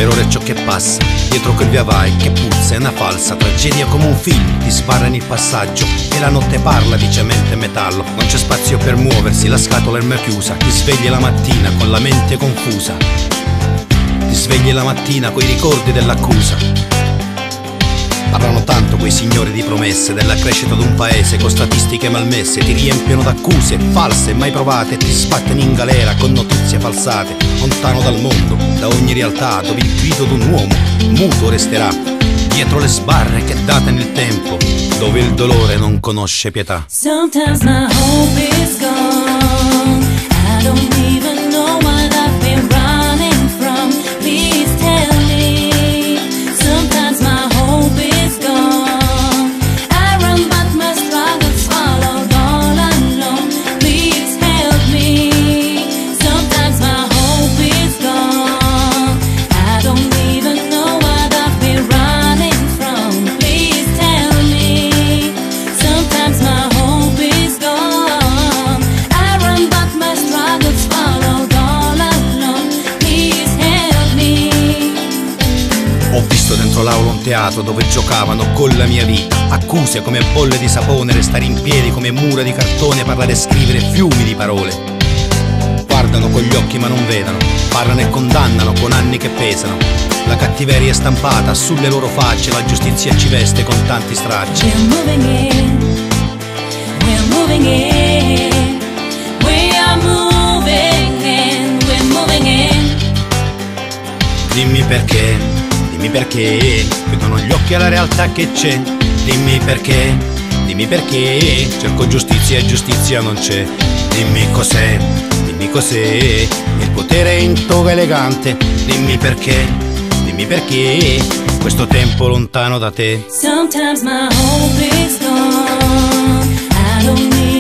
per ora è ciò che passa. Dietro quel via vai che puzza è una falsa tragedia come un film, ti sbarrano il passaggio e la notte parla di cemento e metallo. Non c'è spazio per muoversi, la scatola è ormai chiusa. Ti svegli la mattina con la mente confusa, ti svegli la mattina coi ricordi dell'accusa. Parlano tanto quei signori di promesse della crescita d'un paese con statistiche malmesse, ti riempiono d'accuse false mai provate e ti sbattono in galera con notizie falsate. Lontano dal mondo, da ogni realtà, dove il grido d'un uomo muto resterà, dietro le sbarre che date nel tempo, dove il dolore non conosce pietà. Sometimes my hope is gone, I don't even know what I've been running from. Please tell me. Sometimes my hope is gone, I run but my struggles followed all alone. Please help me. Sometimes my hope is gone, I don't even know what I've been running from. Please tell me. Sometimes my hope is gone, I run but my struggles followed all alone. Please help me. Ho visto dentro l'aula un teatro dove giocavano con la mia vita, accuse come bolle di sapone, restare in piedi come mura di cartone, parlare e scrivere fiumi di parole. Guardano con gli occhi ma non vedono, parlano e condannano con anni che pesano. La cattiveria è stampata sulle loro facce, la giustizia ci veste con tanti stracci. We're moving in, we're moving in, we are moving in, we're moving in. Dimmi perché, chiudono gli occhi alla realtà che c'è. Dimmi perché, cerco giustizia e giustizia non c'è. Dimmi cos'è, il potere è in toga elegante. Dimmi perché, questo tempo lontano da te. Sometimes my hope is gone, I don't need